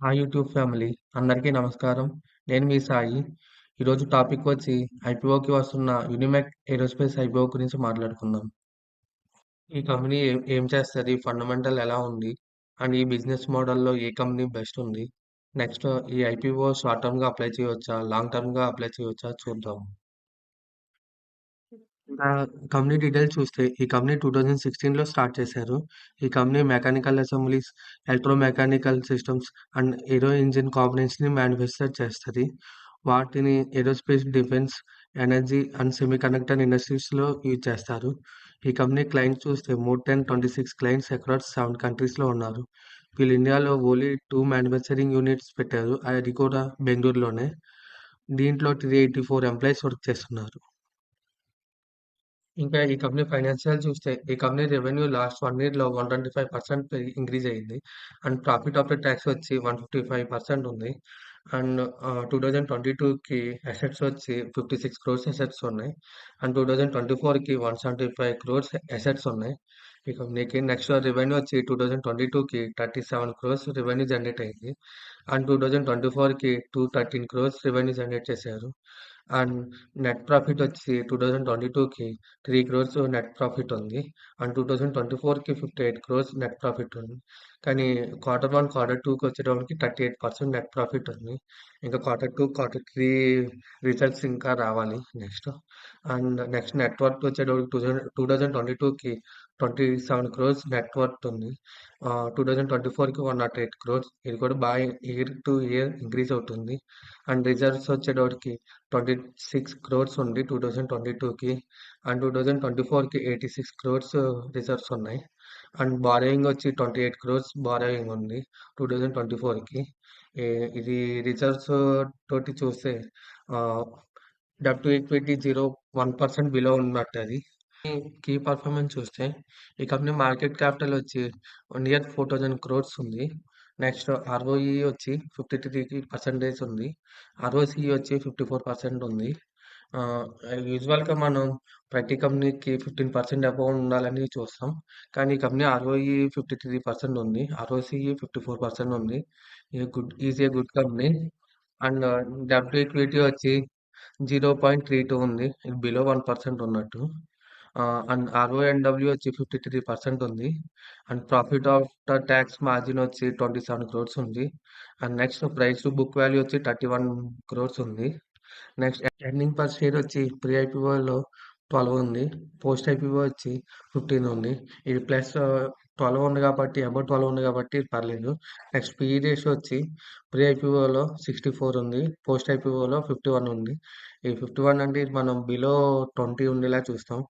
Hi YouTube family అందరికీ నమస్కారం. నేను మీ సాయి. ఈరోజు టాపిక్ వచ్చి ఐపీఓకి వస్తున్న యూనిమెక్ ఏరోస్పేస్ ఐపీఓ గురించి మాట్లాడుకుందాం. ఈ కంపెనీ ఏం చేస్తది? ఫండమెంటల్ ఎలా ఉంది? అండ్ ఈ బిజినెస్ మోడల్‌లో ఏ కంపెనీ బెస్ట్ ఉంది? నెక్స్ట్ ఈ ఐపీఓ షార్ట్ టర్మ్‌గా అప్లై చేయవచ్చా? లాంగ్ టర్మ్‌గా అప్లై చేయవచ్చా? చూద్దాం. కంపెనీ డీటెయిల్స్ చూస్తే ఈ కంపెనీ 2016లో స్టార్ట్ చేశారు. ఈ company mechanical assemblies, electro mechanical systems and aero engine కాంపోనెంట్స్‌ని మ్యానుఫ్యాక్చర్ చేస్తది. వాటిని aerospace, defence, energy and semiconductor ఇండస్ట్రీస్‌లో యూజ్ చేస్తారు. ఈ కంపెనీ క్లయింట్స్ చూస్తే మోర్ దాన్ 26 క్లయింట్స్ అక్రాస్ 7 కంట్రీస్‌లో ఉన్నారు. వీళ్ళు ఇండియాలో ఓన్లీ 2 మ్యానుఫ్యాక్చరింగ్ యూనిట్స్ పెట్టారు. అది కూడా బెంగుళూరులోనే. దీంట్లో 384 ఎంప్లాయీస్ వర్క్ చేస్తున్నారు. ఇంకా ఈ కంపెనీ ఫైనాన్షియల్ చూస్తే, ఈ కంపెనీ రెవెన్యూ లాస్ట్ 1 ఇయర్‌లో 125% ఇంక్రీజ్ అయింది. అండ్ ప్రాఫిట్ ఆఫ్టర్ టాక్స్ వచ్చి 155% ఉంది. అండ్ 2022కి అసెట్స్ వచ్చి 56 క్రోర్స్ అసెట్స్ ఉన్నాయి. అండ్ 2024కి 175 క్రోర్స్ అసెట్స్ ఉన్నాయి. ఈ కంపెనీకి నెక్స్ట్ రెవెన్యూ వచ్చి 2022కి 37 క్రోర్స్ రెవెన్యూ జనరేట్ అయింది. అండ్ 2024కి 213 క్రోర్స్ రెవెన్యూ జనరేట్ చేశారు. అండ్ నెట్ ప్రాఫిట్ వచ్చి 2022కి 3 క్రోర్స్ నెట్ ప్రాఫిట్ ఉంది. అండ్ 2024కి 58 క్రోర్స్ నెట్ ప్రాఫిట్ ఉంది. కానీ Q1, Q2కి వచ్చేటప్పటికి 38% నెట్ ప్రాఫిట్ ఉంది. ఇంకా Q2, Q3 రిజల్ట్స్ ఇంకా రావాలి next. And next net worth వచ్చేటప్పటికి 2022కి 27 క్రోర్స్ నెట్ వర్త్ ఉంది. 2024కి 108 క్రోర్స్. ఇది కూడా బాగా ఇయర్ టు ఇయర్ ఇంక్రీజ్ అవుతుంది. అండ్ రిజర్వ్స్ వచ్చేటప్పటికి 26 క్రోర్స్ ఉంది 2022కి. అండ్ 2024కి 86 క్రోర్స్ రిజర్వ్స్ ఉన్నాయి. అండ్ బారోయింగ్ వచ్చి 28 క్రోర్స్ బారోయింగ్ ఉంది 2024కి. ఇది రిజర్వ్స్ తోటి చూస్తే డెబ్ట్ టు ఈక్విటీ 0.1% బిలో ఉన్నట్టు అది. కీ పర్ఫార్మెన్స్ చూస్తే ఈ కంపెనీ మార్కెట్ క్యాపిటల్ వచ్చి నియర్ 4000 క్రోర్స్ ఉంది. నెక్స్ట్ ఆర్ఓఈ వచ్చి 53% ఉంది. ఆర్ఓసిఈ వచ్చి 54% ఉంది. యూజువల్‌గా మనం ప్రతి కంపెనీకి 15% అబోవ్ ఉండాలని చూస్తాం. కానీ ఈ కంపెనీ ఆర్ఓఈ 53% ఉంది. ఆర్ఓసిఈ 54% ఉంది. ఇది is a good company. And డెబ్ట్ టు ఈక్విటీ వచ్చి 0.32 ఉంది. ఇది బిలో 1% ఉన్నట్టు. అండ్ ఆర్ఓఎన్‌డబ్ల్యూ వచ్చి 53% ఉంది. And profit after tax margin వచ్చి 27 క్రోర్స్ ఉంది. And next price to book value వచ్చి 31 క్రోర్స్ ఉంది. నెక్స్ట్ ఎర్నింగ్ పర్ షేర్ వచ్చి ప్రీ ఐపీఓలో 12 ఉంది. పోస్ట్ ఐపీఓ వచ్చి 15 ఉంది. ఇది ప్లస్ 12 ఉంది కాబట్టి అబోవ్ 12 ఉంది కాబట్టి పర్లేదు. నెక్స్ట్ పీఈ రేషియో వచ్చి ప్రీ ఐపీఓలో 64 ఉంది. పోస్ట్ ఐపీఓలో 51 ఉంది. ఈ 51 అంటే ఇది మనం బిలో 20 ఉండేలా చూస్తాం.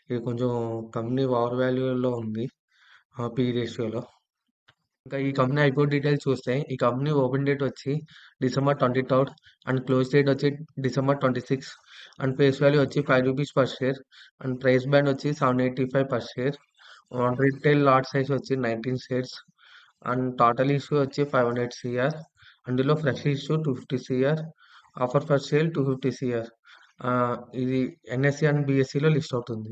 ఇది కొంచెం కంపెనీ ఓవర్ వాల్యూలో ఉంది పీఈ రేషియోలో. ఇంకా ఈ కంపెనీ ఐపీఓ డీటెయిల్స్ చూస్తే ఈ కంపెనీ ఓపెన్ డేట్ వచ్చి December 23rd and close date వచ్చి December 26 అండ్ ఫేస్ వాల్యూ వచ్చి ₹5 per share and price band వచ్చి 785 per share. Retail lot size వచ్చి 19 షేర్స్ అండ్ టోటల్ ఇష్యూ వచ్చి 500 CR. అందులో fresh issue 250 CR, offer for sale 250 CR. ఇది NSC and బిఎస్సిలో list అవుతుంది.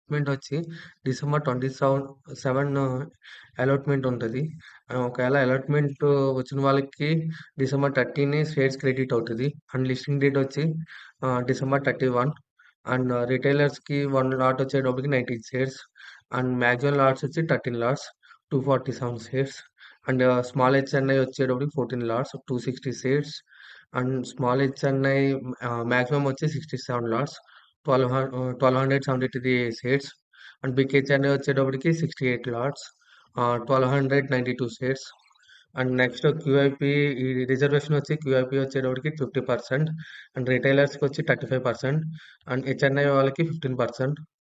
Allotment వచ్చి December 27 allotment ఉంటది. ఒకవేళ అలాట్‌మెంట్ వచ్చిన వాళ్ళకి December 30 షేర్స్ క్రెడిట్ అవుతది. అండ్ లిస్టింగ్ డేట్ వచ్చి December 31 అండ్ రిటైలర్స్‌కి 1 లాట్ వచ్చేటప్పటికి 19 షేర్స్ అండ్ మాక్సిమం లాట్స్ వచ్చి 13 LADS 247 shares and small HNI వచ్చేటప్పటికి 14 LADS 260 shares and small HNI maximum వచ్చి 67 LADS 1273 shares and big HNI వచ్చేటప్పటికి 68 LADS 1292 shares and next QIP ఈ reservation వచ్చి QIP వచ్చేటప్పటికి 50% and రిటైలర్స్‌కి వచ్చి 35% and HNI వాళ్ళకి 15%.